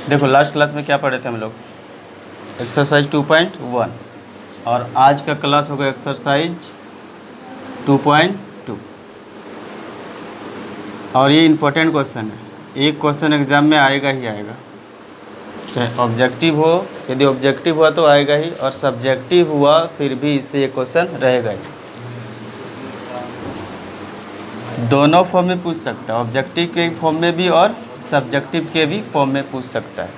देखो last class में क्या पढ़े थे हम लोग, एक्सरसाइज 2.1 और आज का क्लास होगा एक्सरसाइज 2.2 और ये इम्पोर्टेंट क्वेश्चन है। एक क्वेश्चन एग्ज़ाम में आएगा ही आएगा, चाहे ऑब्जेक्टिव हो, यदि ऑब्जेक्टिव हुआ तो आएगा ही, और सब्जेक्टिव हुआ फिर भी इससे ये क्वेश्चन रहेगा ही। दोनों फॉर्म में पूछ सकता है, ऑब्जेक्टिव के फॉर्म में भी और सब्जेक्टिव के भी फॉर्म में पूछ सकता है।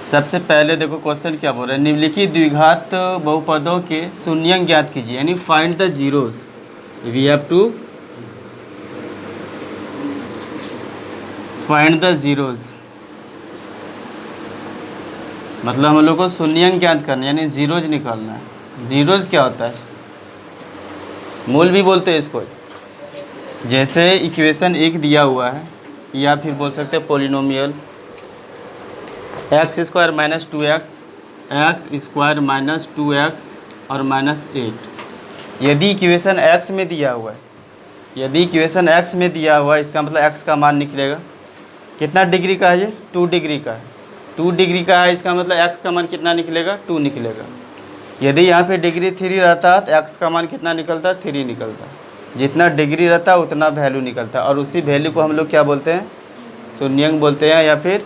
सबसे पहले देखो क्वेश्चन क्या बोल रहा है, निम्नलिखित द्विघात बहुपदों के शून्यंक ज्ञात कीजिए, यानी find the zeros. We have to find the zeros, मतलब हम लोग को शून्यंक ज्ञात करना है, यानी जीरोज निकालना है। जीरोज क्या होता है, मूल भी बोलते हैं इसको। जैसे इक्वेशन एक दिया हुआ है, या फिर बोल सकते हैं polynomial x square minus 2x, x square minus 2x और माइनस 8। यदि इक्वेशन x में दिया हुआ है, यदि इक्वेशन x में दिया हुआ है, इसका मतलब x का मान निकलेगा। कितना डिग्री का है ये, 2 डिग्री का है। 2 डिग्री का है, इसका मतलब x का मान कितना निकलेगा, 2 निकलेगा। यदि यहाँ पे डिग्री 3 रहता है तो x का मान कितना निकलता है, 3 निकलता है। जितना डिग्री रहता है उतना वैल्यू निकलता है, और उसी वैल्यू को हम लोग क्या बोलते हैं, शून्यंक बोलते हैं या फिर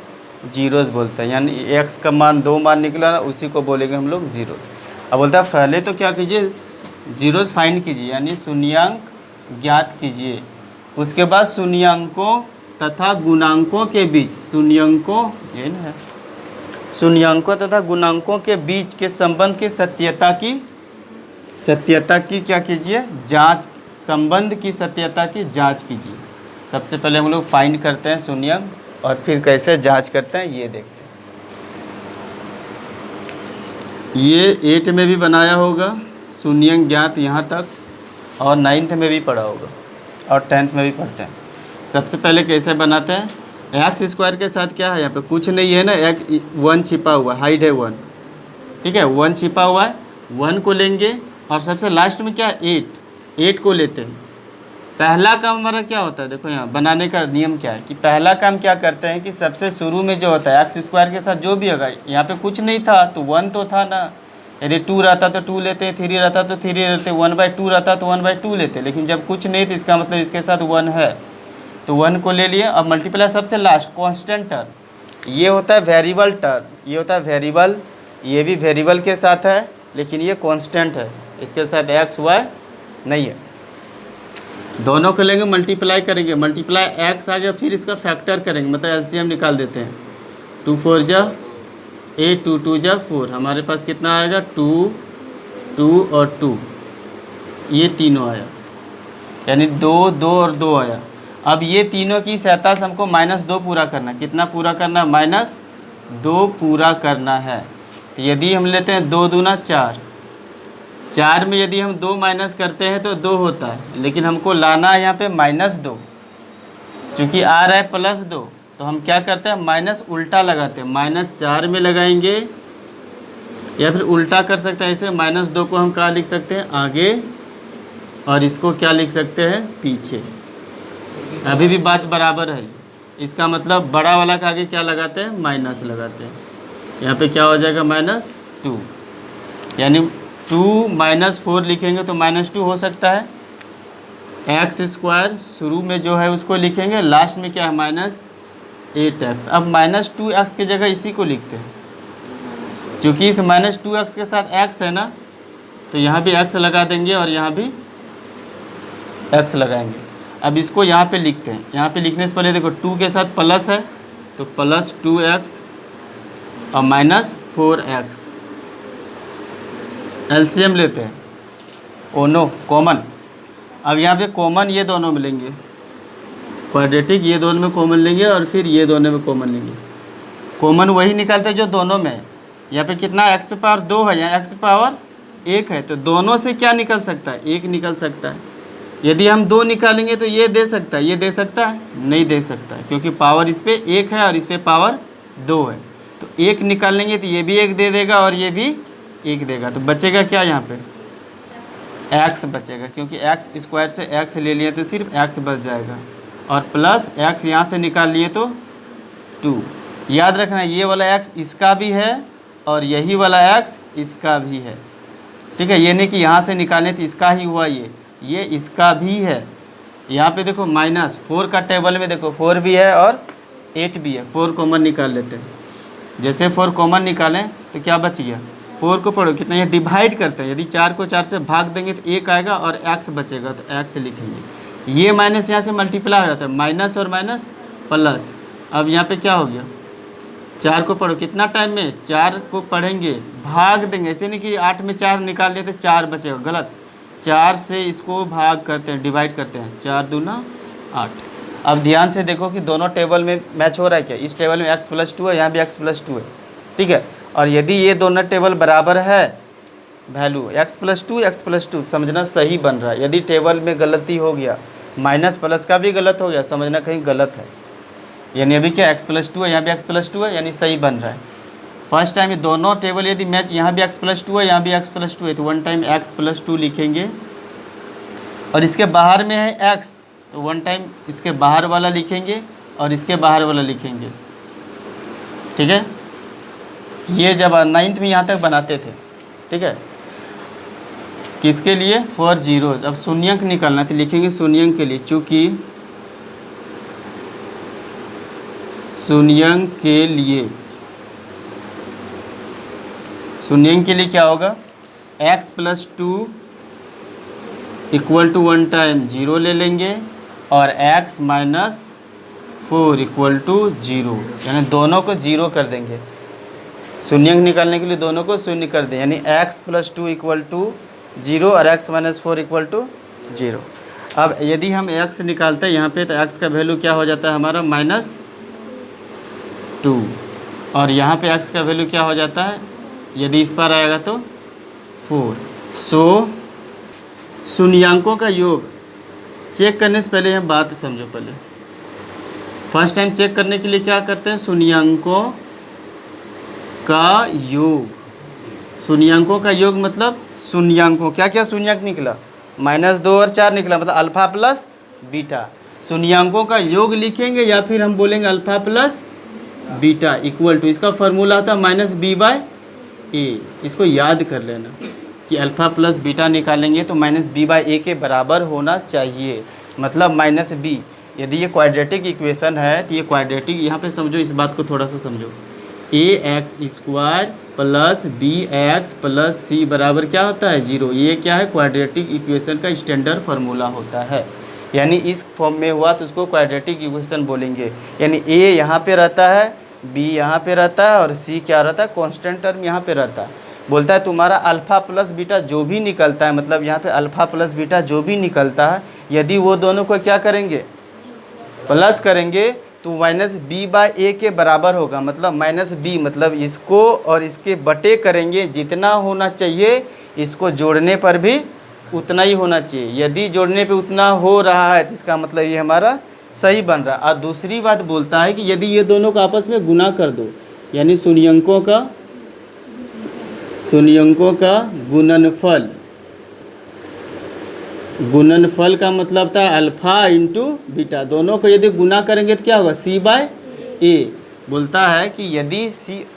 जीरोस बोलते हैं। यानी x का मान 2 मान निकला ना, उसी को बोलेंगे हम लोग जीरो। अब बोलता है पहले तो क्या कीजिए, जीरोस फाइंड कीजिए, यानी शून्यंक ज्ञात कीजिए। उसके बाद शून्यंकों तथा गुणांकों के बीच, शून्यंकों ये ना है, शून्यंकों तथा गुणांकों के बीच के संबंध की सत्यता की क्या कीजिए, जांच। संबंध की सत्यता की जांच कीजिए। सबसे पहले हम लोग फाइंड करते हैं शून्यंक, और फिर कैसे जांच करते हैं ये देखते हैं। ये 8 में भी बनाया होगा शून्यंक ज्ञात यहाँ तक, और 9th में भी पढ़ा होगा, और 10th में भी पढ़ते हैं। सबसे पहले कैसे बनाते हैं, एक्स स्क्वायर के साथ क्या है, यहाँ पे कुछ नहीं है ना, एक 1 छिपा हुआ, हाइट है 1, ठीक है, 1 छिपा हुआ है, 1 को लेंगे, और सबसे लास्ट में क्या है, 8 को लेते हैं। पहला काम हमारा क्या होता है, देखो यहाँ बनाने का नियम क्या है कि पहला काम क्या करते हैं कि सबसे शुरू में जो होता है एक्स स्क्वायर के साथ जो भी होगा, यहाँ पे कुछ नहीं था तो 1 तो था ना। यदि 2 रहता तो 2 लेते, 3 रहता तो 3 लेते, 1/2 रहता तो 1/2 लेते। लेकिन जब कुछ नहीं तो इसका मतलब इसके साथ 1 है, तो 1 को ले लिए। अब मल्टीप्लाई सबसे लास्ट कॉन्स्टेंट टर्म, ये होता है वेरिएबल टर्म, ये होता है वेरिएबल, ये भी वेरिएबल के साथ है लेकिन ये कॉन्स्टेंट है, इसके साथ एक्स वाई नहीं है। दोनों को लेंगे, मल्टीप्लाई करेंगे, मल्टीप्लाई एक्स आ गया, फिर इसका फैक्टर करेंगे, मतलब एलसीएम निकाल देते हैं। 2 4 जा 8, 2 2 जा 4, हमारे पास कितना आएगा, 2 2 और 2, ये तीनों आया, यानी 2 2 और 2 आया। अब ये तीनों की सहायता से हमको -2 पूरा करना, कितना पूरा करना, -2 पूरा करना है। तो यदि हम लेते हैं 2 दूना 4, 4 में यदि हम 2 माइनस करते हैं तो 2 होता है, लेकिन हमको लाना है यहाँ पे -2, चूँकि आ रहा है +2, तो हम क्या करते हैं, माइनस उल्टा लगाते हैं, -4 में लगाएंगे, या फिर उल्टा कर सकते हैं ऐसे, -2 को हम कहाँ लिख सकते हैं, आगे, और इसको क्या लिख सकते हैं, पीछे। अभी भी बात बराबर है, इसका मतलब बड़ा वाला का आगे क्या लगाते हैं, माइनस लगाते हैं। यहाँ पे क्या हो जाएगा, -2, यानी 2 - 4 लिखेंगे तो -2 हो सकता है। एक्स स्क्वायर शुरू में जो है उसको लिखेंगे, लास्ट में क्या है, -8x। अब -2x की जगह इसी को लिखते हैं, क्योंकि इस -2x के साथ x है ना, तो यहाँ भी x लगा देंगे और यहाँ भी x लगाएंगे। अब इसको यहाँ पे लिखते हैं, यहाँ पे लिखने से पहले देखो 2 के साथ प्लस है तो +2x और -4x। एलसीएम लेते हैं, ओ नो कॉमन। अब यहाँ पे कॉमन ये दोनों मिलेंगे, क्वाड्रेटिक ये दोनों में कॉमन लेंगे, और फिर ये दोनों में कॉमन लेंगे। कॉमन वही निकालते हैं जो दोनों में है। यहाँ पे कितना, x⁻2 है, यहाँ x⁻1 है, तो दोनों से क्या निकल सकता है, 1 निकल सकता है। यदि हम 2 निकालेंगे तो ये दे सकता है, ये दे सकता है, नहीं दे सकता है, क्योंकि पावर इस पर 1 है और इस पर पावर 2 है। तो 1 निकाल लेंगे तो ये भी 1 दे देगा और ये भी 1 देगा, तो बचेगा क्या, यहाँ पे x बचेगा, क्योंकि एक्स स्क्वायर से x ले लिए तो सिर्फ x बच जाएगा, और प्लस x यहाँ से निकाल लिए तो 2, याद रखना ये वाला x इसका भी है और यही वाला x इसका भी है, ठीक है। ये नहीं कि यहाँ से निकालें तो इसका ही हुआ, ये इसका भी है। यहाँ पे देखो -4 का टेबल में देखो 4 भी है और 8 भी है, 4 कॉमन निकाल लेते हैं। जैसे 4 कॉमन निकालें तो क्या बच गया, 4 को पढ़ो कितना, ये डिवाइड करते हैं, यदि 4 को 4 से भाग देंगे तो 1 आएगा और x बचेगा तो x लिखेंगे। ये माइनस यहाँ से मल्टीप्लाई हो जाता है, माइनस और माइनस प्लस। अब यहाँ पे क्या हो गया, 4 को पढ़ो कितना टाइम में, 4 को पढ़ेंगे भाग देंगे, ऐसे नहीं कि 8 में 4 निकाल लिए तो 4 बचेगा, गलत। 4 से इसको भाग करते हैं, डिवाइड करते हैं, 4 दूना 8। अब ध्यान से देखो कि दोनों टेबल में मैच हो रहा है क्या, इस टेबल में x+2 है, यहाँ भी x+2 है, ठीक है। और यदि ये दोनों टेबल बराबर है, वैल्यू x+2 समझना सही बन रहा है। यदि टेबल में गलती हो गया, माइनस प्लस का भी गलत हो गया, समझना कहीं गलत है। यानी अभी क्या x+2 है, यहाँ भी x+2 है, यानी सही बन रहा है। फर्स्ट टाइम ये दोनों टेबल यदि मैच, यहाँ भी x+2 है, यहाँ भी x+2 है, तो 1 टाइम x+2 लिखेंगे। और इसके बाहर में है x, तो 1 टाइम इसके बाहर वाला लिखेंगे और इसके बाहर वाला लिखेंगे, ठीक है। ये जब 9th में यहाँ तक बनाते थे, ठीक है। किसके लिए, फॉर जीरोज। अब शून्यंक निकालना तो लिखेंगे शून्यंक के लिए, चूँकि शून्यंक के लिए क्या होगा, x+2 = 1 टाइम 0 ले लेंगे और x - 4 = 0, यानी दोनों को 0 कर देंगे। शून्यंक निकालने के लिए दोनों को शून्य कर दें, यानी x+2 = 0 और x - 4 = 0। अब यदि हम x निकालते हैं यहाँ पे तो x का वैल्यू क्या हो जाता है हमारा, -2, और यहाँ पे x का वैल्यू क्या हो जाता है, यदि इस पर आएगा तो 4। सो शून्यांकों का योग चेक करने से पहले हम बात समझो। पहले फर्स्ट टाइम चेक करने के लिए क्या करते हैं, शून्यांकों का योग। शून्यांकों का योग मतलब शून्यांकों, क्या क्या शून्यांक निकला, -2 और 4 निकला, मतलब अल्फ़ा प्लस बीटा। शून्यांकों का योग लिखेंगे या फिर हम बोलेंगे अल्फ़ा प्लस बीटा = इसका फार्मूला आता है -b/a। इसको याद कर लेना कि अल्फ़ा प्लस बीटा निकालेंगे तो -b/a के बराबर होना चाहिए, मतलब -b। यदि ये क्वाड्रेटिक इक्वेशन है तो ये क्वाड्रेटिक, यहाँ पे समझो, इस बात को थोड़ा सा समझो। ax² + bx + c बराबर क्या होता है, 0। ये क्या है, क्वाड्रेटिक इक्वेशन का स्टैंडर्ड फार्मूला होता है। यानी इस फॉर्म में हुआ तो उसको क्वाड्रेटिक इक्वेशन बोलेंगे। यानी a यहाँ पे रहता है, b यहाँ पे रहता है और c क्या रहता है, कांस्टेंट टर्म यहाँ पे रहता है। बोलता है तुम्हारा अल्फ़ा प्लस बीटा जो भी निकलता है, मतलब यहाँ पे अल्फ़ा प्लस बीटा जो भी निकलता है, यदि वो दोनों को क्या करेंगे, प्लस करेंगे, तो -b/a के बराबर होगा। मतलब -b मतलब इसको और इसके बटे करेंगे, जितना होना चाहिए इसको जोड़ने पर भी उतना ही होना चाहिए। यदि जोड़ने पे उतना हो रहा है तो इसका मतलब ये हमारा सही बन रहा है। और दूसरी बात बोलता है कि यदि ये दोनों को आपस में गुना कर दो, यानी शून्यंकों गुणनफल का मतलब था अल्फ़ा × बीटा। दोनों को यदि गुना करेंगे तो क्या होगा, c/a। बोलता है कि यदि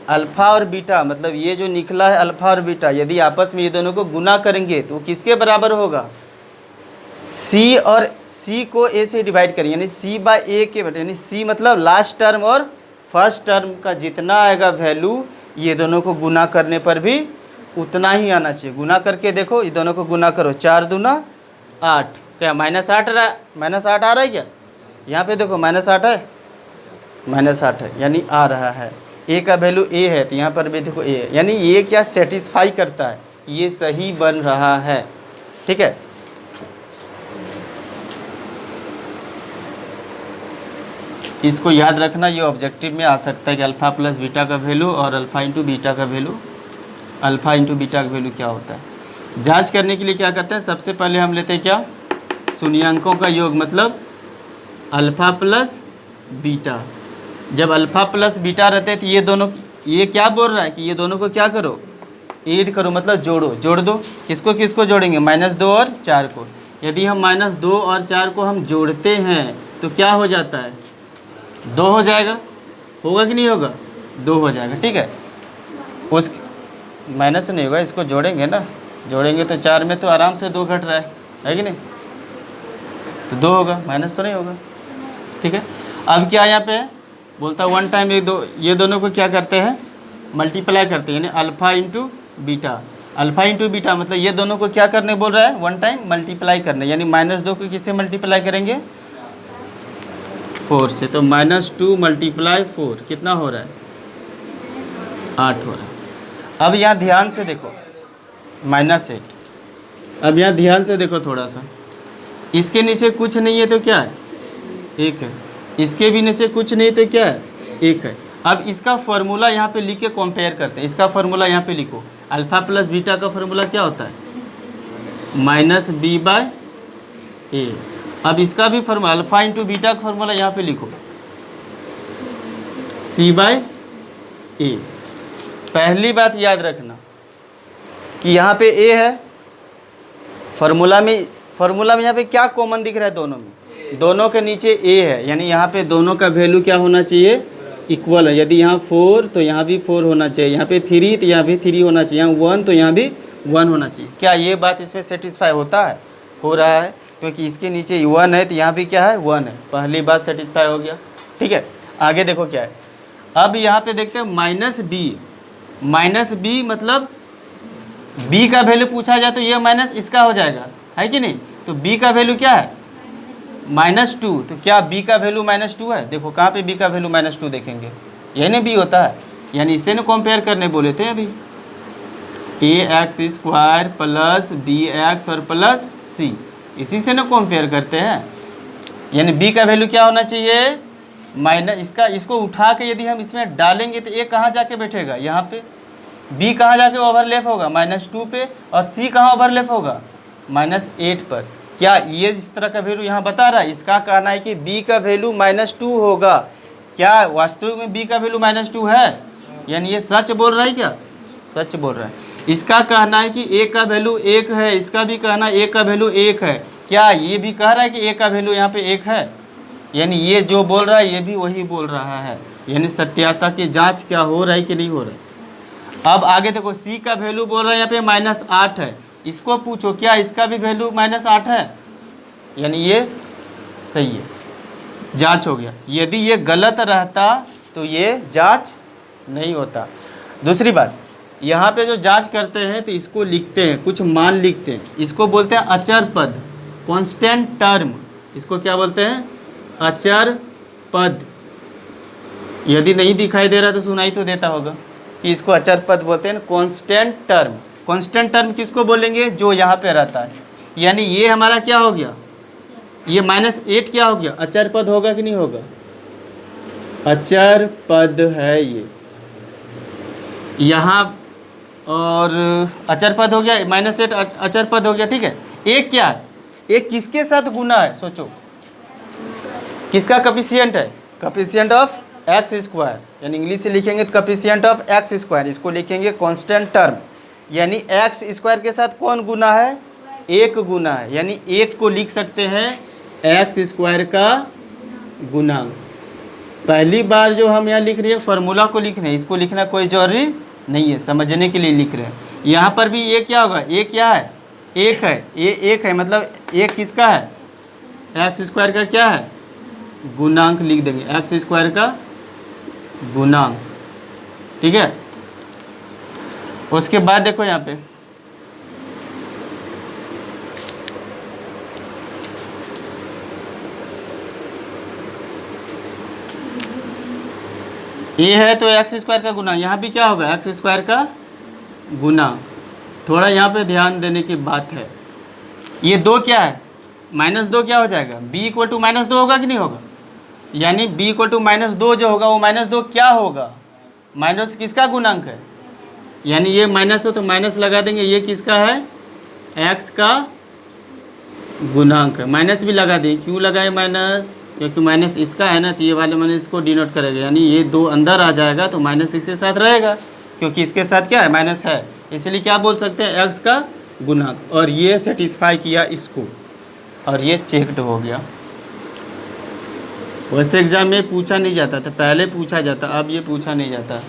अल्फ़ा और बीटा, मतलब ये जो निकला है अल्फ़ा और बीटा, यदि आपस में ये दोनों को गुना करेंगे तो किसके बराबर होगा, c और c को a से डिवाइड करेंगे, यानी c/a के बटे, यानी c मतलब लास्ट टर्म और फर्स्ट टर्म का जितना आएगा वैल्यू, ये दोनों को गुना करने पर भी उतना ही आना चाहिए। गुना करके देखो, ये दोनों को गुना करो, 4 दूना 8, क्या -8 रहा, -8 आ रहा है क्या, यहाँ पे देखो -8 है, -8 है, यानी आ रहा है। a का वैल्यू a है तो यहाँ पर भी देखो a है, यानी ये क्या सेटिस्फाई करता है, ये सही बन रहा है, ठीक है। इसको याद रखना, ये ऑब्जेक्टिव में आ सकता है कि अल्फ़ा प्लस बीटा का वैल्यू और अल्फ़ा × बीटा का वैल्यू, अल्फ़ा × बीटा का वैल्यू क्या होता है। जांच करने के लिए क्या करते हैं, सबसे पहले हम लेते हैं क्या, शून्यांकों का योग, मतलब अल्फ़ा प्लस बीटा। जब अल्फ़ा प्लस बीटा रहते हैं तो ये दोनों, ये क्या बोल रहा है कि ये दोनों को क्या करो, ऐड करो, मतलब जोड़ दो। किसको किसको जोड़ेंगे, -2 और 4 को। यदि हम -2 और 4 को हम जोड़ते हैं तो क्या हो जाता है, 2 हो जाएगा। होगा कि नहीं होगा, 2 हो जाएगा, ठीक है। उस माइनस नहीं होगा, इसको जोड़ेंगे ना, जोड़ेंगे तो 4 में तो आराम से 2 घट रहा है कि नहीं, तो 2 होगा, माइनस तो नहीं होगा, ठीक है। अब क्या यहाँ पे बोलता है वन टाइम ये दोनों को क्या करते हैं, मल्टीप्लाई करते हैं, यानी alpha into beta. Alpha into beta मतलब ये दोनों को क्या करने बोल रहा है, वन टाइम मल्टीप्लाई करने, यानी -2 को किससे मल्टीप्लाई करेंगे, 4 से। तो -2 × 4 कितना हो रहा है, 8 हो रहा है। अब यहाँ ध्यान से देखो, -8। अब यहाँ ध्यान से देखो थोड़ा सा, इसके नीचे कुछ नहीं है तो क्या है, 1 है। इसके भी नीचे कुछ नहीं तो क्या है, 1 है। अब इसका फार्मूला यहाँ पे लिख के कंपेयर करते हैं। इसका फार्मूला यहाँ पे लिखो, अल्फ़ा प्लस बीटा का फार्मूला क्या होता है, -b/a। अब इसका भी फार्मूला अल्फ़ा इंटू बीटा का फार्मूला यहाँ पे लिखो, c/a। पहली बात याद रखना कि यहाँ पे a है, फार्मूला में यहाँ पे क्या कॉमन दिख रहा है, दोनों के नीचे a है, यानी यहाँ पे दोनों का वैल्यू क्या होना चाहिए, इक्वल है। यदि यहाँ 4 तो यहाँ भी 4 होना चाहिए, यहाँ पे 3 तो यहाँ भी 3 होना चाहिए, यहाँ 1 तो यहाँ भी 1 होना चाहिए। क्या ये बात इसमें सेटिस्फाई होता है, हो रहा है, क्योंकि इसके नीचे 1 है तो यहाँ भी क्या है, 1 है। पहली बात सेटिस्फाई हो गया, ठीक है। आगे देखो क्या है, अब यहाँ पे देखते हैं -b मतलब b का वैल्यू पूछा जाए तो ये माइनस इसका हो जाएगा, है कि नहीं। तो b का वैल्यू क्या है, -2। तो क्या b का वैल्यू -2 है, देखो कहाँ पे b का वैल्यू -2 देखेंगे, यही b होता है, यानी इसे ना कंपेयर करने बोले थे अभी, ax² प्लस bx और प्लस c, इसी से ना कंपेयर करते हैं। यानी b का वैल्यू क्या होना चाहिए, इसको उठा के यदि हम इसमें डालेंगे तो a कहाँ जाके बैठेगा, यहाँ पे। b कहाँ जाके ओवरलैप होगा, -2 पे, और c कहाँ ओवरलैप होगा, -8 पर। क्या ये इस तरह का वैल्यू यहाँ बता रहा है, इसका कहना है कि b का वैल्यू -2 होगा। क्या वास्तविक में b का वैल्यू -2 है, यानी ये सच बोल रहा है, क्या सच बोल रहा है। इसका कहना है कि a का वैल्यू 1 है, इसका भी कहना है a का वैल्यू 1 है। क्या ये भी कह रहा है कि a का वैल्यू यहाँ पे 1 है, यानी ये जो बोल रहा है ये भी वही बोल रहा है, यानी सत्यता की जांच क्या हो रहा है कि नहीं हो रहा है। अब आगे देखो, c का वैल्यू बोल रहा है यहाँ पे -8 है, इसको पूछो क्या इसका भी वैल्यू -8 है, यानी ये सही है, जांच हो गया। यदि ये गलत रहता तो ये जांच नहीं होता। दूसरी बात, यहाँ पे जो जांच करते हैं तो इसको लिखते हैं, कुछ मान लिखते हैं, इसको बोलते हैं अचर पद, कांस्टेंट टर्म। इसको क्या बोलते हैं, अचर पद। यदि नहीं दिखाई दे रहा तो सुनाई तो देता होगा कि इसको अचर पद बोलते हैं, कांस्टेंट टर्म। कांस्टेंट टर्म किसको बोलेंगे, जो यहाँ पे रहता है। यानी ये हमारा क्या हो गया, ये -8 क्या हो गया, अचर पद होगा कि नहीं होगा, अचर पद है ये यहाँ, और अचर पद हो गया, -8 अचर पद हो गया, ठीक है। एक क्या है, एक किसके साथ गुना है, सोचो किसका कॉफिशिएंट है, कॉफिशिएंट ऑफ x², यानी इंग्लिश से लिखेंगे तो कॉफिशिएंट ऑफ x², इसको लिखेंगे कांस्टेंट टर्म। यानी x² के साथ कौन गुना है, 1 गुना है, यानी 1 को लिख सकते हैं x² का गुणांक। पहली बार जो हम यहाँ लिख रहे हैं फार्मूला को लिख रहे हैं, इसको लिखना कोई जरूरी नहीं है, समझने के लिए लिख रहे हैं। यहाँ पर भी ये क्या होगा, ये क्या है, 1 है, ये 1 है, मतलब 1 किसका है, x² का क्या है, गुणांक लिख देंगे, x² का गुणांक, ठीक है। उसके बाद देखो यहाँ पे ये है तो x² का गुना, यहाँ भी क्या होगा, x² का गुना। थोड़ा यहाँ पे ध्यान देने की बात है, ये 2 क्या है, -2 क्या हो जाएगा, b = -2 होगा कि नहीं होगा, यानी b = -2 जो होगा वो -2 क्या होगा, माइनस किसका गुणांक है, यानी ये माइनस हो तो माइनस लगा देंगे, ये किसका है, x का गुणांक है, माइनस भी लगा दें। क्यों लगाए माइनस, क्योंकि माइनस इसका है ना, तो ये वाले माइनस इसको डिनोट करेगा, यानी ये 2 अंदर आ जाएगा तो माइनस इसके साथ रहेगा, क्योंकि इसके साथ क्या है, माइनस है, इसलिए क्या बोल सकते हैं, x का गुणांक। और ये सेटिस्फाई किया इसको, और ये चेक्ड हो गया। वैसे एग्ज़ाम में पूछा नहीं जाता था, पहले पूछा जाता, अब ये पूछा नहीं जाता।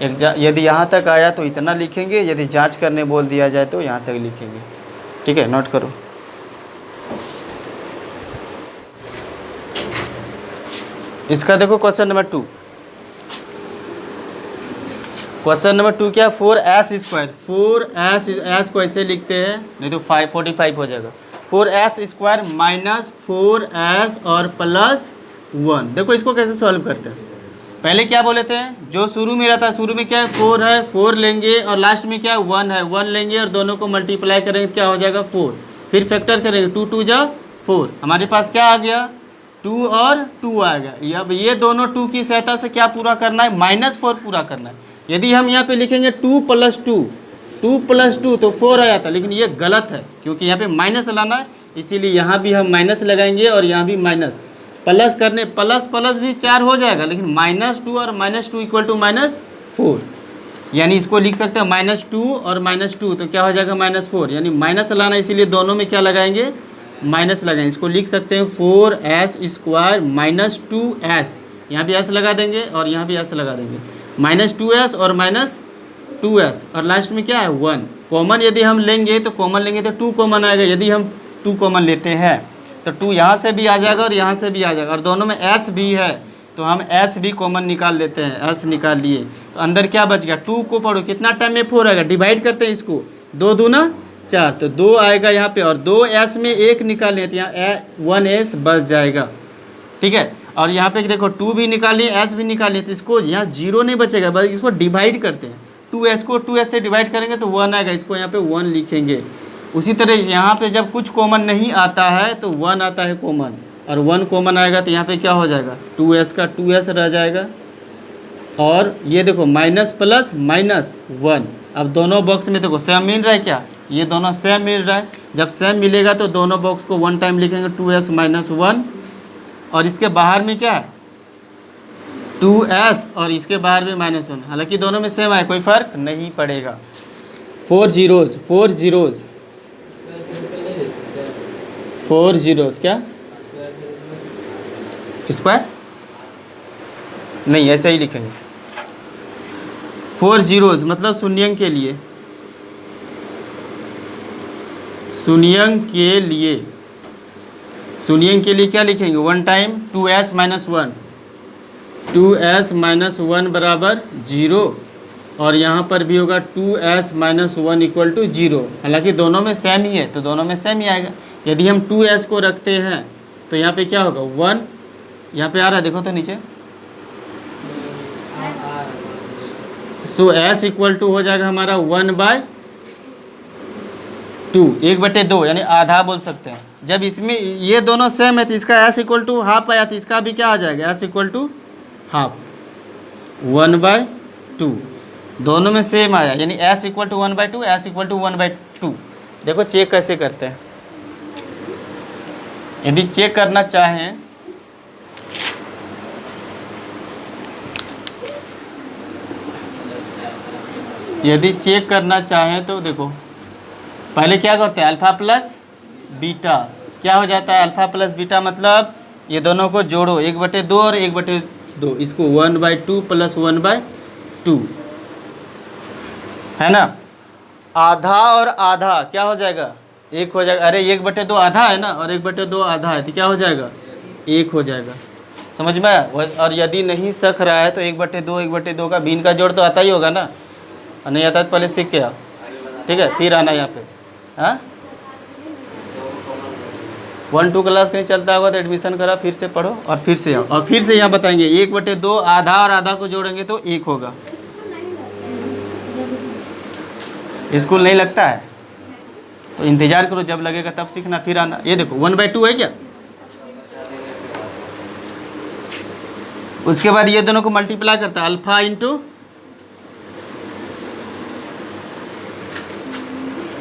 एग्जाम यदि यहाँ तक आया तो इतना लिखेंगे, यदि जांच करने बोल दिया जाए तो यहाँ तक लिखेंगे। ठीक है, नोट करो। इसका देखो क्वेश्चन नंबर 2। क्वेश्चन नंबर 2 क्या, 4s स्क्वायर, 4s को ऐसे लिखते हैं, नहीं तो 45 हो जाएगा। 4s स्क्वायर माइनस 4s और प्लस 1। देखो इसको कैसे सॉल्व करते हैं। पहले क्या बोले थे, जो शुरू में रहता है, शुरू में क्या है 4 है, 4 लेंगे और लास्ट में क्या है 1 है, 1 लेंगे और दोनों को मल्टीप्लाई करेंगे तो क्या हो जाएगा 4। फिर फैक्टर करेंगे, 2 2 जा 4, हमारे पास क्या आ गया 2 और 2 आ गया। अब ये दोनों 2 की सहायता से क्या पूरा करना है, -4 पूरा करना है। यदि हम यहाँ पे लिखेंगे 2 + 2, 2 + 2 तो 4 आ जाता, लेकिन ये गलत है क्योंकि यहाँ पे माइनस लाना है, इसीलिए यहाँ भी हम माइनस लगाएंगे और यहाँ भी माइनस। प्लस करने प्लस प्लस भी 4 हो जाएगा, लेकिन -2 और -2 = -4, यानी इसको लिख सकते हैं -2 और -2 तो क्या हो जाएगा -4, यानी माइनस लाना, इसीलिए दोनों में क्या लगाएंगे माइनस लगाएंगे। इसको लिख सकते हैं 4s स्क्वायर माइनस 2s, यहाँ भी s लगा देंगे और यहाँ भी s लगा देंगे, -2s और -2s और लास्ट में क्या है 1। कॉमन यदि हम लेंगे तो कॉमन लेंगे तो 2 कॉमन आएगा, यदि हम 2 कॉमन लेते हैं तो 2 यहाँ से भी आ जाएगा और यहाँ से भी आ जाएगा, और दोनों में s भी है तो हम s भी कॉमन निकाल लेते हैं, s निकाल लिए तो अंदर क्या बच गया 2 को पढ़ो कितना टाइम में 4 आएगा, डिवाइड करते हैं इसको, 2 दूना 4 तो 2 आएगा यहाँ पे, और 2s में 1 निकालने तो यहाँ 1s बच जाएगा। ठीक है, और यहाँ पे देखो 2 भी निकाल लिए, s भी निकाल लिए, तो इसको यहाँ 0 नहीं बचेगा, बल्कि इसको डिवाइड करते हैं, 2s को 2s से डिवाइड करेंगे तो 1 आएगा, इसको यहाँ पे 1 लिखेंगे। उसी तरह यहाँ पे जब कुछ कॉमन नहीं आता है तो 1 आता है कॉमन, और 1 कॉमन आएगा तो यहाँ पे क्या हो जाएगा 2s का 2s रह जाएगा, और ये देखो माइनस प्लस -1। अब दोनों बॉक्स में देखो सेम मिल रहा है क्या, ये दोनों सेम मिल रहा है, जब सेम मिलेगा तो दोनों बॉक्स को 1 टाइम लिखेंगे 2s - 1, और इसके बाहर में क्या है 2s और इसके बाहर में -1, हालांकि दोनों में सेम है, कोई फ़र्क नहीं पड़ेगा। 4 zeros क्या स्क्वायर नहीं, ऐसे ही लिखेंगे 4 zeros मतलब शून्यंक के लिए, शून्यंक के लिए क्या लिखेंगे 1 टाइम 2s - 1, 2s - 1 बराबर 0, और यहाँ पर भी होगा 2s - 1 = 0, हालांकि दोनों में सेम ही है तो दोनों में सेम ही आएगा। यदि हम 2s को रखते हैं तो यहाँ पे क्या होगा 1, यहाँ पे आ रहा है देखो तो नीचे, सो s = हो जाएगा हमारा 1/2, 1/2 यानी आधा बोल सकते हैं। जब इसमें ये दोनों सेम है तो इसका s = हाफ आया, तो इसका भी क्या आ जाएगा s = हाफ, 1/2, दोनों में सेम आया, यानी s = 1/2, s = 1/2। देखो चेक कैसे करते हैं, यदि चेक करना चाहें तो देखो पहले क्या करते हैं अल्फ़ा प्लस बीटा, क्या हो जाता है अल्फ़ा प्लस बीटा मतलब ये दोनों को जोड़ो 1/2 और 1/2, इसको 1/2 + 1/2 है ना। आधा और आधा क्या हो जाएगा 1 हो जाएगा, अरे 1/2 आधा है ना, और 1/2 आधा है तो क्या हो जाएगा 1 हो जाएगा, समझ में आया। और यदि नहीं सख रहा है तो 1/2 का भिन्न का जोड़ तो आता ही होगा ना, और नहीं आता तो पहले सीख के आओ, ठीक है, फिर आना यहाँ पे। हाँ 1-2 क्लास कहीं चलता होगा तो एडमिशन करा, फिर से पढ़ो और फिर से आओ, और फिर से यहाँ बताएंगे 1/2 आधा और आधा को जोड़ेंगे तो 1 होगा। स्कूल नहीं लगता है तो इंतज़ार करो, जब लगेगा तब सीखना, फिर आना। ये देखो 1/2 है क्या, उसके बाद ये दोनों को मल्टीप्लाई करता है अल्फ़ा इंटू,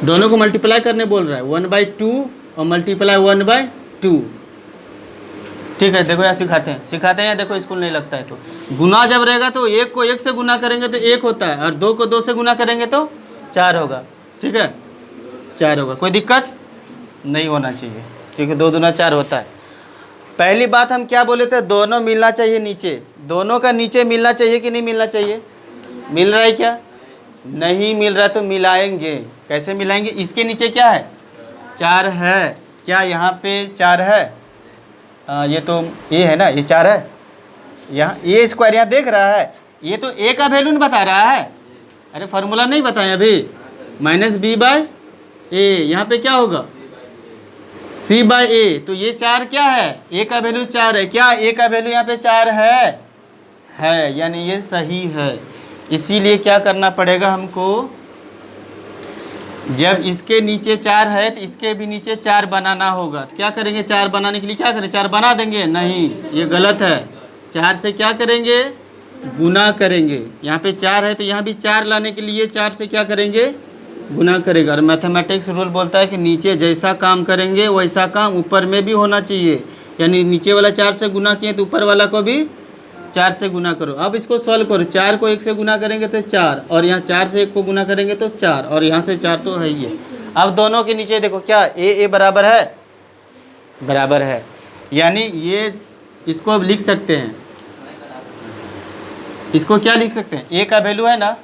दोनों को मल्टीप्लाई करने बोल रहा है 1/2 और मल्टीप्लाई 1/2। ठीक है, देखो यहाँ सिखाते हैं या देखो स्कूल नहीं लगता है तो गुना जब रहेगा तो 1 को 1 से गुना करेंगे तो 1 होता है, और 2 को 2 से गुना करेंगे तो 4 होगा। ठीक है 4 होगा, कोई दिक्कत नहीं होना चाहिए क्योंकि 2 दूना 4 होता है। पहली बात हम क्या बोले थे, दोनों मिलना चाहिए नीचे, दोनों का नीचे मिलना चाहिए कि नहीं मिलना चाहिए, मिल रहा है क्या, नहीं मिल रहा तो मिलाएंगे, कैसे मिलाएंगे, इसके नीचे क्या है 4 है, क्या यहाँ पे 4 है, ये तो ए है ना, ये 4 है, यहाँ ए स्क्वायर यहाँ देख रहा है, ये तो ए का वैल्यू बता रहा है, अरे फार्मूला नहीं बताएं अभी, माइनस बी बाय ए, यहाँ पे क्या होगा सी बाय ए, तो ये 4 क्या है, ए का वैल्यू 4 है, क्या ए का वैल्यू यहाँ पे 4 है, यानी ये सही है। इसीलिए क्या करना पड़ेगा हमको, जब इसके नीचे 4 है तो इसके भी नीचे 4 बनाना होगा, तो क्या करेंगे, 4 बनाने के लिए क्या करें, 4 बना देंगे, नहीं ये गलत है, 4 से क्या करेंगे गुना करेंगे, यहाँ पे 4 है तो यहाँ भी 4 लाने के लिए 4 से क्या करेंगे गुना करेगा। और मैथमेटिक्स रूल बोलता है कि नीचे जैसा काम करेंगे वैसा काम ऊपर में भी होना चाहिए, यानी नीचे वाला 4 से गुना किए तो ऊपर वाला को भी 4 से गुना करो। अब इसको सॉल्व करो, 4 को 1 से गुना करेंगे तो 4, और यहाँ 4 से 1 को गुना करेंगे तो 4, और यहाँ से 4 तो है ही है। अब दोनों के नीचे देखो क्या ए बराबर है, बराबर है, यानी ये इसको अब लिख सकते हैं, इसको क्या लिख सकते हैं, ए का वैल्यू है ना,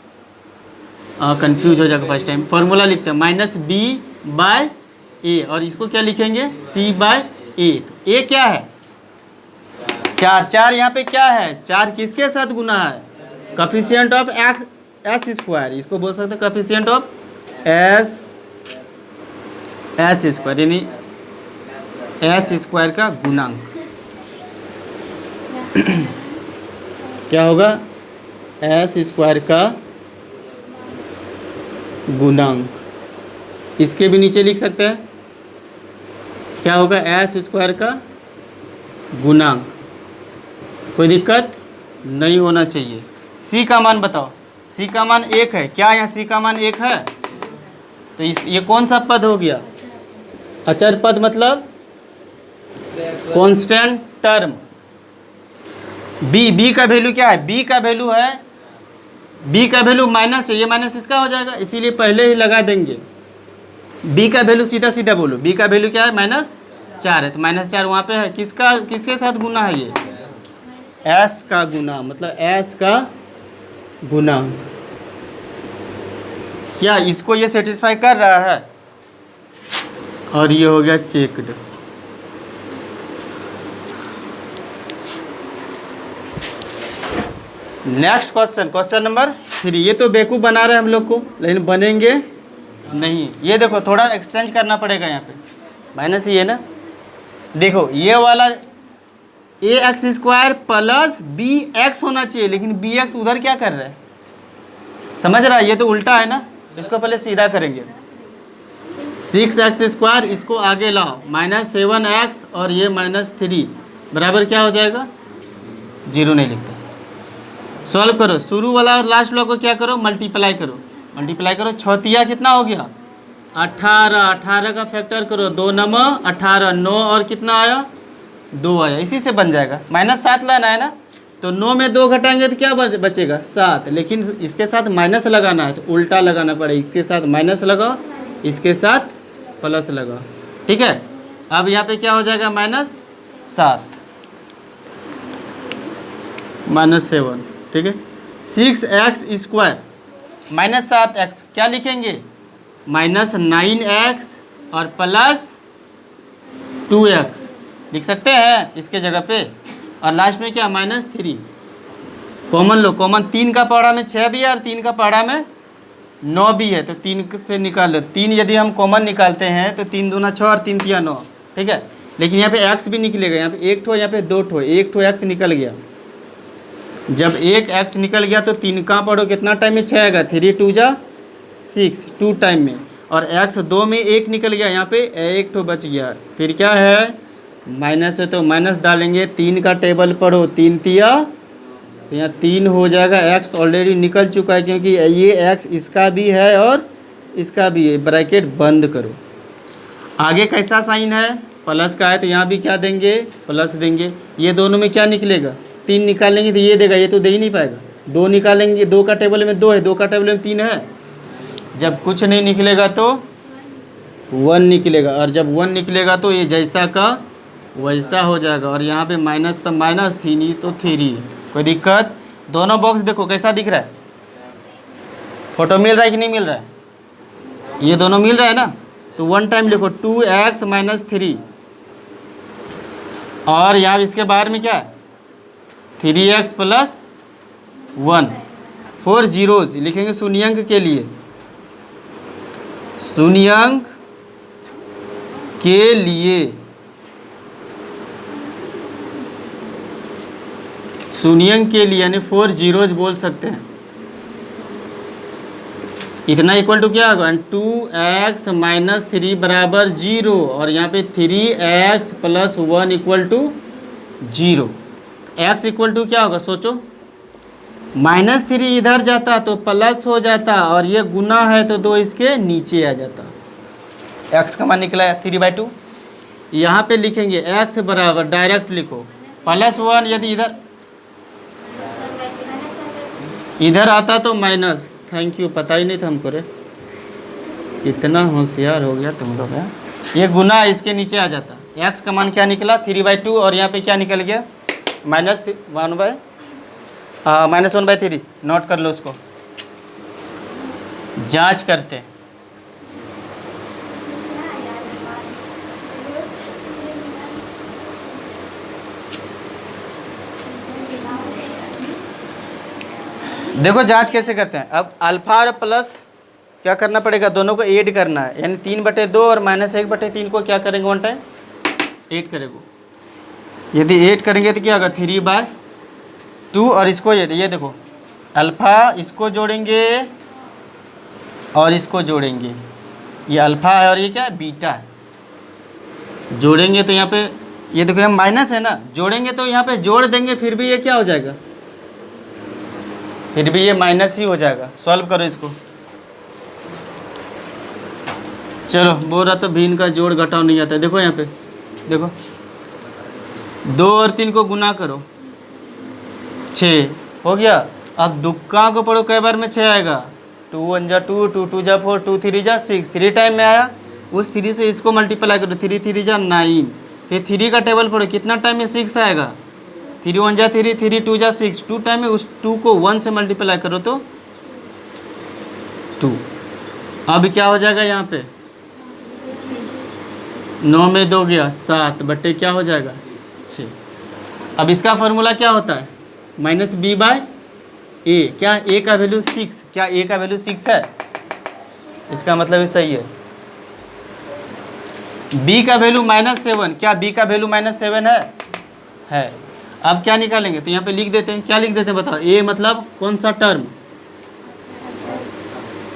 कंफ्यूज हो जाएगा फर्स्ट टाइम, फॉर्मूला लिखते हैं माइनस बी बाय ए, और इसको क्या लिखेंगे सी बाय ए, तो ए क्या है 4, 4 यहाँ पे क्या है 4 किसके साथ गुना है, कोफिशिएंट ऑफ एस स्क्वायर, इसको बोल सकते हैं कोफिशिएंट ऑफ एस स्क्वायर, यानी एस स्क्वायर का गुणांक क्या होगा, एस स्क्वायर का गुणांक, इसके भी नीचे लिख सकते हैं क्या होगा एस स्क्वायर का गुणांक, कोई दिक्कत नहीं होना चाहिए। सी का मान बताओ, सी का मान 1 है, क्या यहाँ सी का मान 1 है, तो ये कौन सा पद हो गया, अचर पद मतलब कांस्टेंट टर्म। बी का वैल्यू क्या है, बी का वैल्यू है, बी का वैल्यू माइनस है, ये माइनस इसका हो जाएगा, इसीलिए पहले ही लगा देंगे। बी का वैल्यू सीधा सीधा बोलो, बी का वैल्यू क्या है -4 है, तो -4 वहाँ पे है, किसके साथ गुना है, ये एस का गुना, मतलब एस का गुणांक। क्या इसको ये सेटिस्फाई कर रहा है, और ये हो गया checked. Next question, question number 3, ये तो बेवकूफ़ बना रहे हैं हम लोग को, लेकिन बनेंगे नहीं, ये देखो थोड़ा एक्सचेंज करना पड़ेगा, यहाँ पे माइनस ही है ना, देखो ये वाला a x square plus b x होना चाहिए, लेकिन बी एक्स उधर क्या कर रहा है, समझ रहा है, ये तो उल्टा है ना, इसको पहले सीधा करेंगे, 6x स्क्वायर इसको आगे लाओ, -7x और ये -3 बराबर क्या हो जाएगा 0 नहीं लिखता, सॉल्व करो, शुरू वाला और लास्ट वाला को क्या करो मल्टीप्लाई करो, मल्टीप्लाई करो, छौतिया कितना हो गया 18, 18 का फैक्टर करो, 2 9 18, 9 और कितना आया 2 आया, इसी से बन जाएगा, -7 लाना है ना, तो 9 में 2 घटाएंगे तो क्या बचेगा 7, लेकिन इसके साथ माइनस लगाना है तो उल्टा लगाना पड़ेगा, इसके साथ माइनस लगाओ, इसके साथ प्लस लगाओ, ठीक है। अब यहाँ पे क्या हो जाएगा -7 -7, ठीक है, 6x स्क्वायर -7x क्या लिखेंगे -9x और +2x लिख सकते हैं इसके जगह पे, और लास्ट में क्या -3 कॉमन लो, कॉमन 3 का पहाड़ा में 6 भी है और 3 का पहाड़ा में 9 भी है, तो 3 से निकाल लो, 3 यदि हम कॉमन निकालते हैं तो 3 दूना 6 और 3 तिया 9, ठीक है, लेकिन यहाँ पे x भी निकलेगा, यहाँ पे 1 ठो यहाँ पे 2 ठो, 1 ठो x निकल गया, जब एक x निकल गया तो 3 कहाँ पढ़ो कितना टाइम में 6 आएगा, 3 2 जा 6 2 टाइम में, और x 2 में 1 निकल गया, यहाँ पे 1 ठो बच गया, फिर क्या है माइनस है तो माइनस डालेंगे, 3 का टेबल पढ़ो, 3 तिया तो यहाँ 3 हो जाएगा, x ऑलरेडी निकल चुका है क्योंकि ये x इसका भी है और इसका भी है, ब्रैकेट बंद करो। आगे कैसा साइन है प्लस का है तो यहाँ भी क्या देंगे प्लस देंगे, ये दोनों में क्या निकलेगा 3 निकालेंगे तो ये देगा, ये तो दे ही नहीं पाएगा, 2 निकालेंगे, 2 का टेबल में 2 है, 2 का टेबल में 3 है, जब कुछ नहीं निकलेगा तो 1 निकलेगा, और जब 1 निकलेगा तो ये जैसा का वैसा हो जाएगा। और यहाँ पे माइनस तो माइनस, थ्री तो थ्री, कोई दिक्कत? दोनों बॉक्स देखो कैसा दिख रहा है, फोटो मिल रहा है कि नहीं मिल रहा है? ये दोनों मिल रहा है ना। तो वन टाइम लिखो 2x माइनस थ्री, और यहाँ इसके बाहर में क्या है 3x प्लस 1, 4 जीरोज लिखेंगे शून्यंक के लिए, शून्यंक के लिए, शून्यंक के लिए यानी 4 जीरोज बोल सकते हैं। इतना इक्वल टू क्या होगा 2x माइनस थ्री बराबर 0, और यहाँ पे 3x plus 1 equal to 0। x equal to क्या होगा सोचो, माइनस थ्री इधर जाता तो प्लस हो जाता, और ये गुना है तो 2 इसके नीचे आ जाता। x का मान निकला है 3/2। यहाँ पे लिखेंगे x बराबर, डायरेक्ट लिखो +1, यदि इधर आता तो माइनस। थैंक यू, पता ही नहीं था हमको रे, इतना होशियार हो गया तुम लोग है। ये गुना इसके नीचे आ जाता। x का मान क्या निकला 3/2, और यहाँ पे क्या निकल गया -1/3। नोट कर लो उसको, जांच करते हैं। देखो जांच कैसे करते हैं। अब अल्फा और प्लस क्या करना पड़ेगा, दोनों को ऐड करना है, यानी 3/2 और -1/3 को क्या करेंगे वन टाइम ऐड करेंगे। यदि ऐड करेंगे तो क्या होगा 3/2, और इसको ये देखो अल्फ़ा इसको जोड़ेंगे और इसको जोड़ेंगे, ये अल्फ़ा है और ये क्या है बीटा है। जोड़ेंगे तो यहाँ पे ये देखो हम माइनस है ना, जोड़ेंगे तो यहाँ पे जोड़ देंगे, फिर भी ये क्या हो जाएगा, फिर भी ये माइनस ही हो जाएगा। सॉल्व करो इसको। चलो बोल रहा तो भिन्न का जोड़ घटाव नहीं आता है। देखो यहाँ पे देखो 2 और 3 को गुना करो 6 हो गया। अब दुक्का को पढ़ो कई बार में 6 आएगा, 2 1 जा 2, 2 2 जा 4, 2 3 जा 6, 3 टाइम में आया। उस 3 से इसको मल्टीप्लाई करो, 3 3 जा 9, फिर 3 का टेबल पढ़ो कितना टाइम में 6 आएगा, 3 1 जा 3, 3 2 जा 6, 2 टाइम में उस 2 को 1 से मल्टीप्लाई करो तो 2। अब क्या हो जाएगा यहाँ पे 9 में 2 गया 7 बट्टे क्या हो जाएगा 6। अब इसका फॉर्मूला क्या होता है -b/a। क्या a का वैल्यू 6, क्या a का वैल्यू 6 है, इसका मतलब ये सही है। b का वैल्यू -7, क्या b का वैल्यू -7 है। अब क्या निकालेंगे तो यहाँ पे लिख देते हैं, क्या लिख देते हैं बताओ, a मतलब कौन सा टर्म,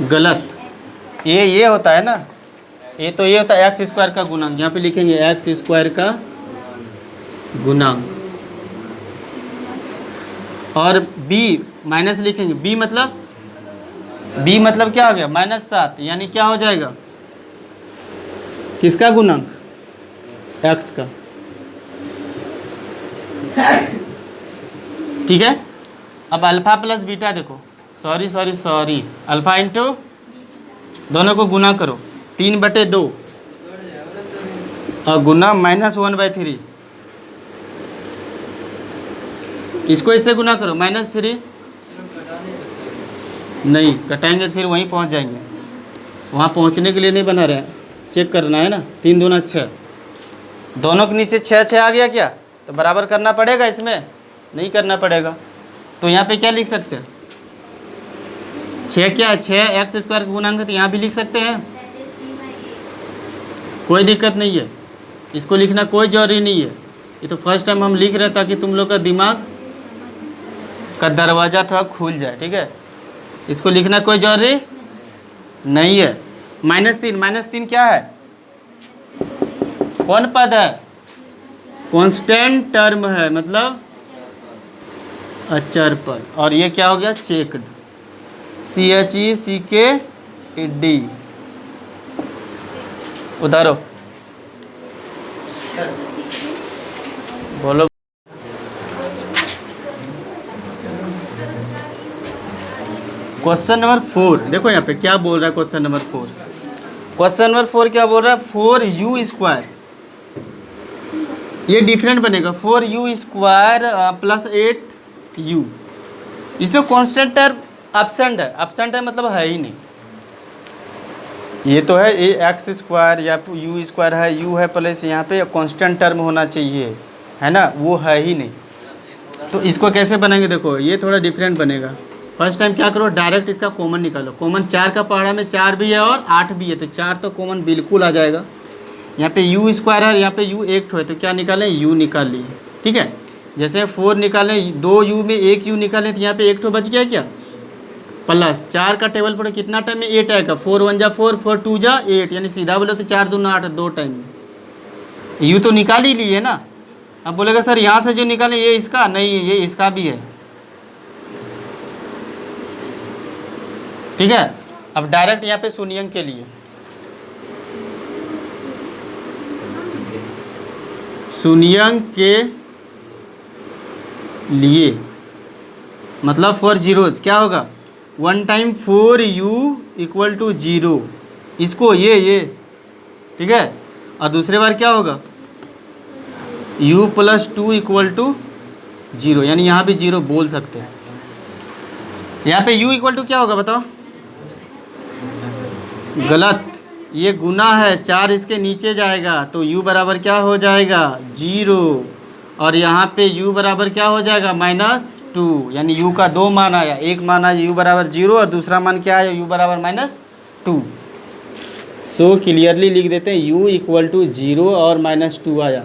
गलत, ये होता है ना, ये तो ये होता है x² का गुणांक। यहाँ पे लिखेंगे x² का गुणांक, और b माइनस लिखेंगे, b मतलब क्या हो गया -7, यानी क्या हो जाएगा किसका गुणांक, x का। ठीक है। अब अल्फा प्लस बीटा देखो, सॉरी अल्फा इंटू दोनों को गुना करो 3/2 और गुना -1/3, इसको इससे गुना करो -3, नहीं कटाएंगे तो फिर वहीं पहुंच जाएंगे, वहाँ पहुंचने के लिए नहीं बना रहे हैं, चेक करना है ना। 3 दूना 6, दोनों के नीचे 6 आ गया क्या, तो बराबर करना पड़ेगा, इसमें नहीं करना पड़ेगा। तो यहाँ पे क्या लिख सकते हैं 6 क्या है 6 x² का गुणांक, तो यहाँ भी लिख सकते हैं, कोई दिक्कत नहीं है, इसको लिखना कोई जरूरी नहीं है। ये तो फर्स्ट टाइम हम लिख रहे हैं ताकि तुम लोग का दिमाग का दरवाज़ा थोड़ा खुल जाए। ठीक है, इसको लिखना कोई जरूरी नहीं है। -3 क्या है, कौन पद है, कांस्टेंट टर्म है, मतलब अचर पद। और ये क्या हो गया चेक्ड, CHECKED, उधारो बोलो। क्वेश्चन नंबर 4 देखो यहाँ पे क्या बोल रहा है। क्वेश्चन नंबर 4 क्या बोल रहा है, 4u² ये डिफरेंट बनेगा 4u² प्लस 8u। इसमें कांस्टेंट टर्म एब्सेंट है मतलब है ही नहीं। ये तो है ax² या u² है, u है प्लस यहाँ पे कांस्टेंट टर्म होना चाहिए, है ना, वो है ही नहीं। तो इसको कैसे बनाएंगे, देखो ये थोड़ा डिफरेंट बनेगा। फर्स्ट टाइम क्या करो, डायरेक्ट इसका कॉमन निकालो। कॉमन 4 का पहाड़ा में 4 भी है और 8 भी है, तो 4 तो कॉमन बिल्कुल आ जाएगा। यहाँ पे u² है, यहाँ पे u एक ठो है, तो क्या निकालें, u निकाल लिए, ठीक है। जैसे 4 निकालें, 2u में 1u निकालें, तो यहाँ पे एक ठो बच गया क्या, प्लस 4 का टेबल पर कितना टाइम में 8 आएगा, 4 1 जा 4, 4 2 जा 8, यानी सीधा बोले तो 4 दूना 8, 2 टाइम में u तो निकाल ही लिए ना। अब बोलेगा सर यहाँ से जो निकाले ये इसका नहीं, ये इसका भी है, ठीक है। अब डायरेक्ट यहाँ पे शून्यंक के लिए, शून्यंक के लिए मतलब फॉर जीरोज क्या होगा, 1 टाइम 4u = 0, इसको ये ठीक है। और दूसरे बार क्या होगा, u + 2 = 0, यानी यहाँ भी 0 बोल सकते हैं। यहाँ पे u = क्या होगा बताओ, गलत, ये गुना है, 4 इसके नीचे जाएगा तो u बराबर क्या हो जाएगा, 0। और यहाँ पे u बराबर क्या हो जाएगा, -2, यानी u का 2 मान आया, एक मान आया u बराबर 0 और दूसरा मान क्या आया, u बराबर -2। सो क्लियरली लिख देते हैं u = 0 और -2 आया।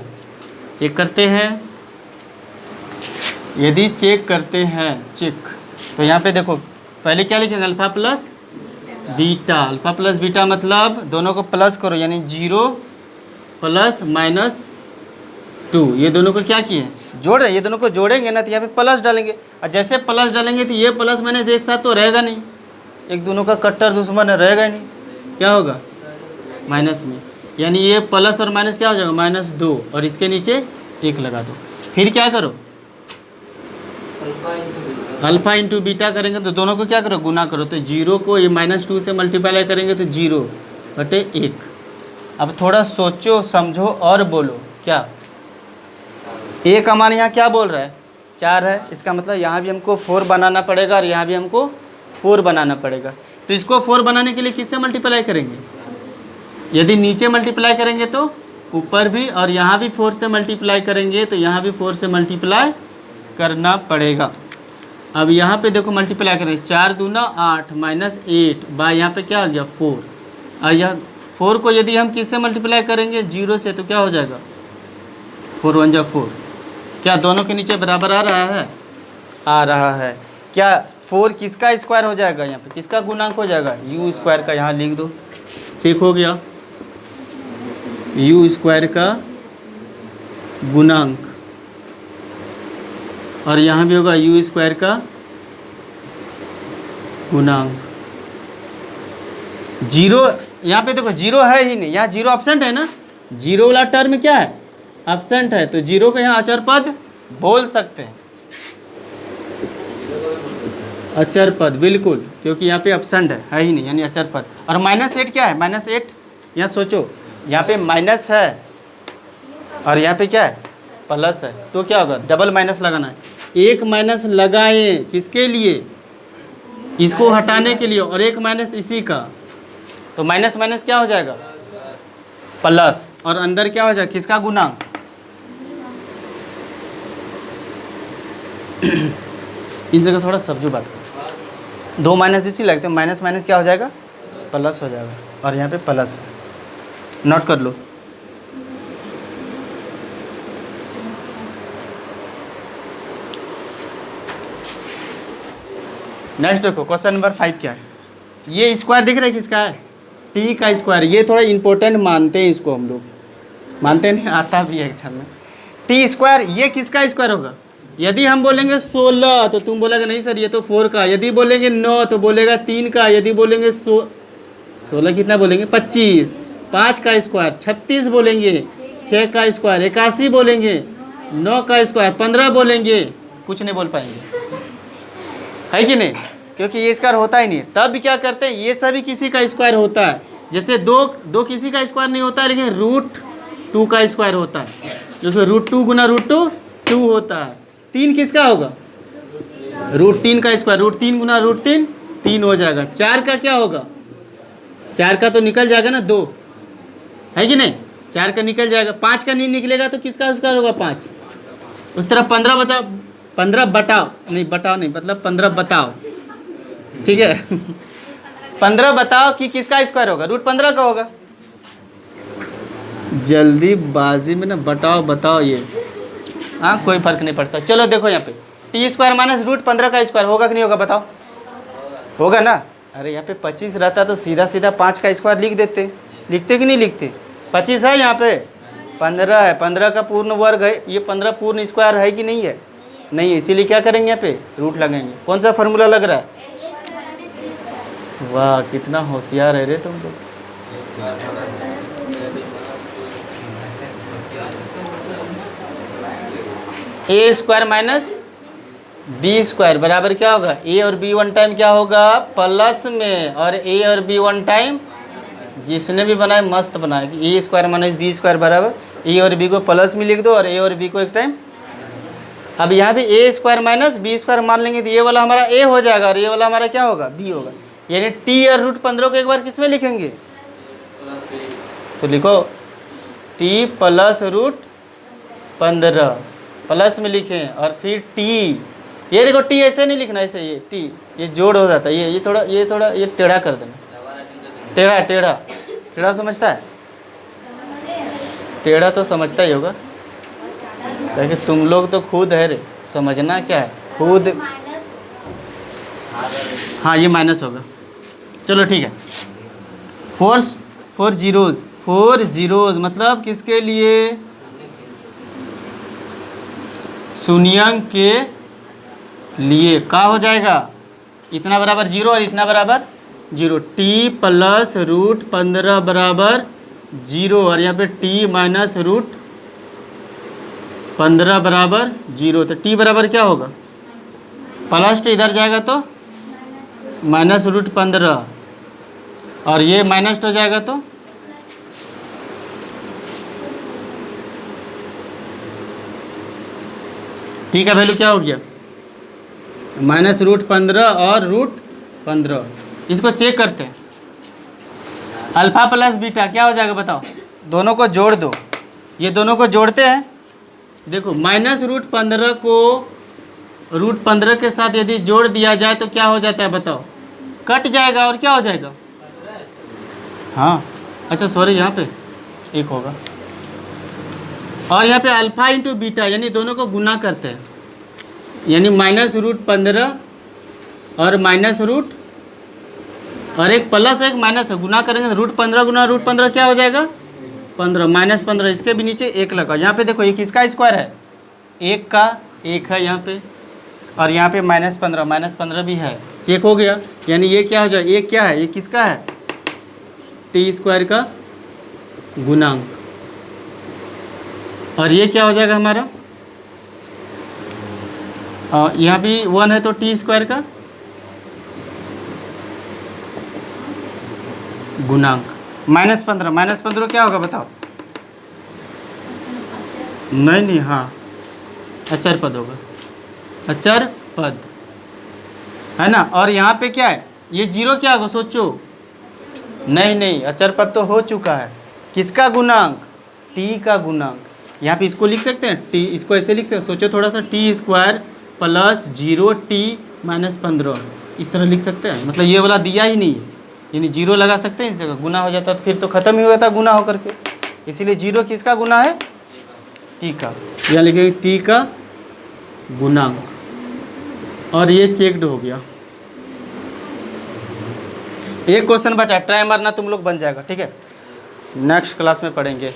चेक करते हैं, यदि चेक करते हैं तो यहाँ पे देखो पहले क्या लिखेंगे, alpha plus beta. Alpha plus beta मतलब दोनों को प्लस करो, यानी 0 प्लस -2, ये दोनों को क्या किए, जोड़ रहे, ये दोनों को जोड़ेंगे ना तो यहाँ पे प्लस डालेंगे, और जैसे प्लस डालेंगे तो ये प्लस माइनस एक साथ तो रहेगा नहीं, एक दोनों का कट्टर दुश्मन रहेगा ही नहीं, क्या होगा, माइनस में, यानी ये प्लस और माइनस क्या हो जाएगा, -2, और इसके नीचे 1 लगा दो। फिर क्या करो, अल्फ़ा इंटू बीटा करेंगे तो दोनों को क्या करो, गुना करो, तो 0 को ये -2 से मल्टीप्लाई करेंगे तो 0/1। अब थोड़ा सोचो समझो और बोलो, क्या ए का मान यहाँ क्या बोल रहा है, 4 है, इसका मतलब यहाँ भी हमको 4 बनाना पड़ेगा और यहाँ भी हमको 4 बनाना पड़ेगा। तो इसको 4 बनाने के लिए किससे मल्टीप्लाई करेंगे, यदि नीचे मल्टीप्लाई करेंगे तो ऊपर भी, और यहाँ भी 4 से मल्टीप्लाई करेंगे तो यहाँ भी 4 से मल्टीप्लाई करना पड़ेगा। अब यहाँ पे देखो मल्टीप्लाई करें, 4 दूना 8 -8 बाय यहाँ पे क्या आ गया 4, और यह 4 को यदि हम किससे मल्टीप्लाई करेंगे, 0 से, तो क्या हो जाएगा, 4 1 जा 4। क्या दोनों के नीचे बराबर आ रहा है, आ रहा है। क्या 4 किसका स्क्वायर हो जाएगा, यहाँ पे किसका गुणांक हो जाएगा, u² का, यहाँ लिख दो, ठीक हो गया, u² का गुणांक, और यहाँ भी होगा u² का गुणांक। 0 यहाँ पे देखो 0 है ही नहीं, यहाँ 0 एब्सेंट है ना, 0 वाला टर्म क्या है, एब्सेंट है, तो 0 को यहाँ अचर पद बोल सकते हैं, अचर पद बिल्कुल, क्योंकि यहाँ पे एब्सेंट है ही नहीं, यानी अचर पद। और -8 क्या है, -8 यहाँ सोचो, यहाँ पे माइनस है और यहाँ पे क्या है, प्लस है, तो क्या होगा, डबल माइनस लगाना है, एक माइनस लगाएं किसके लिए, इसको हटाने के लिए, और एक माइनस इसी का, तो माइनस माइनस क्या हो जाएगा, प्लस, और अंदर क्या हो जाएगा, किसका गुणांक, इस जगह थोड़ा समझो बात को, 2 माइनस इसी लगते हैं, माइनस माइनस क्या हो जाएगा, प्लस हो जाएगा, और यहाँ पे प्लस है, नोट कर लो। नेक्स्ट देखो क्वेश्चन नंबर 5 क्या है, ये स्क्वायर दिख रहा है किसका है, t का स्क्वायर। ये थोड़ा इंपॉर्टेंट मानते हैं इसको, हम लोग मानते नहीं, आता भी है एग्जाम में। t², ये किसका स्क्वायर होगा, यदि हम बोलेंगे 16 तो तुम बोलेगा नहीं सर ये तो 4 का, यदि बोलेंगे 9 तो बोलेगा 3 का, यदि बोलेंगे 16 कितना बोलेंगे 25, 5 का स्क्वायर 36 बोलेंगे, 6 का स्क्वायर 81 बोलेंगे, 9 का स्क्वायर 15 बोलेंगे, कुछ नहीं बोल पाएंगे, है कि नहीं, क्योंकि ये स्क्वायर होता ही नहीं। तब क्या करते हैं, ये सभी किसी का स्क्वायर होता है, जैसे दो किसी का स्क्वायर नहीं होता है, लेकिन √2 का स्क्वायर होता है। देखो √2 गुना √2 2 होता है। 3 किसका होगा? √3 का स्क्वायर, √3 गुना √3 3 हो जाएगा। 4 का क्या होगा? 4 का तो निकल जाएगा ना 2, है कि नहीं? 4 का निकल जाएगा। 5 का नहीं निकलेगा तो किसका स्क्वायर होगा? 5। उस तरफ 15 बचाओ, 15 बटाओ नहीं, बटाओ नहीं मतलब 15 बताओ, ठीक है। 15 बताओ कि किसका स्क्वायर होगा? √15 का होगा। जल्दीबाजी में ना बटाओ बताओ ये, हाँ कोई फर्क नहीं पड़ता। चलो देखो यहाँ पे t² माइनस √15 का स्क्वायर होगा कि नहीं होगा? बताओ, होगा ना। अरे यहाँ पे 25 रहता तो सीधा सीधा 5 का स्क्वायर लिख देते, लिखते कि नहीं लिखते? 25 है यहाँ पे, 15 है, 15 का पूर्ण वर्ग है, ये 15 पूर्ण स्क्वायर है कि नहीं है? नहीं है, इसीलिए क्या करेंगे? यहाँ पे रूट लगेंगे। कौन सा फार्मूला लग रहा है? वाह कितना होशियार है रे तुम लोग। a² माइनस b² बराबर क्या होगा? a और b वन टाइम क्या होगा? प्लस में, और a और b वन टाइम, जिसने भी बनाया मस्त बनाया कि a² माइनस b² बराबर a और b को प्लस में लिख दो और a और b को एक टाइम। अब यहाँ भी a² माइनस b² मान लेंगे तो ये वाला हमारा a हो जाएगा और ये वाला हमारा क्या होगा? b होगा। यानी t और √15 को एक बार किस में लिखेंगे? तो लिखो t प्लस √15 प्लस में लिखें और फिर t। ये देखो t ऐसे नहीं लिखना, ऐसे ये t ये जोड़ हो जाता है, ये थोड़ा ये टेढ़ा कर देना। टेढ़ा टेढ़ा टेढ़ा समझता है? टेढ़ा तो समझता ही होगा, लेकिन तुम लोग तो खुद है रे, समझना क्या है खुद। हाँ ये माइनस होगा। चलो ठीक है। 4 जीरोज मतलब किसके लिए? शून्यंक के लिए। का हो जाएगा? इतना बराबर 0 और इतना बराबर 0। t प्लस √15 बराबर 0 और यहाँ पे t माइनस √15 बराबर 0। तो t बराबर क्या होगा? प्लस इधर जाएगा तो माइनस √15 और ये माइनस हो जाएगा तो t का वैल्यू क्या हो गया? माइनस √15 और √15। इसको चेक करते हैं। अल्फा प्लस बीटा क्या हो जाएगा बताओ? दोनों को जोड़ दो, ये दोनों को जोड़ते हैं। देखो माइनस √15 को √15 के साथ यदि जोड़ दिया जाए तो क्या हो जाता है बताओ? कट जाएगा और क्या हो जाएगा? हाँ अच्छा सॉरी, यहाँ पे एक होगा और यहाँ पे अल्फा इंटू बीटा यानी दोनों को गुना करते हैं, यानी माइनस √15 और माइनस रूट और एक प्लस एक माइनस है, गुना करेंगे तो √15 गुना √15 क्या हो जाएगा? 15 माइनस 15। इसके भी नीचे एक लगा। यहाँ पे देखो ये किसका स्क्वायर है? एक का, एक है यहाँ पे और यहाँ पे -15 भी है। चेक हो गया। यानी ये क्या हो जाएगा? ये क्या है? ये किसका है? t² का गुणांक। और ये क्या हो जाएगा हमारा? यहाँ भी 1 है तो t² का गुणांक। -15 क्या होगा बताओ? नहीं हाँ अचर पद होगा, अचर पद है ना। और यहाँ पे क्या है? ये 0 क्या होगा सोचो? नहीं अचर पद तो हो चुका है। किसका गुणांक? t का गुणांक। यहाँ पे इसको लिख सकते हैं t, इसको ऐसे लिख सकते हैं। सोचो थोड़ा सा, t² प्लस 0t माइनस 15 इस तरह लिख सकते हैं। मतलब ये वाला दिया ही नहीं है, यानी 0 लगा सकते हैं। इस जगह गुना हो जाता तो फिर तो ख़त्म ही हो जाता गुना होकर के। इसीलिए 0 किसका गुना है? t का। यहाँ लिखेंगे t का गुणांक और ये चेक्ड हो गया। एक क्वेश्चन बचा, ट्राई मारना तुम लोग बन जाएगा, ठीक है। नेक्स्ट क्लास में पढ़ेंगे।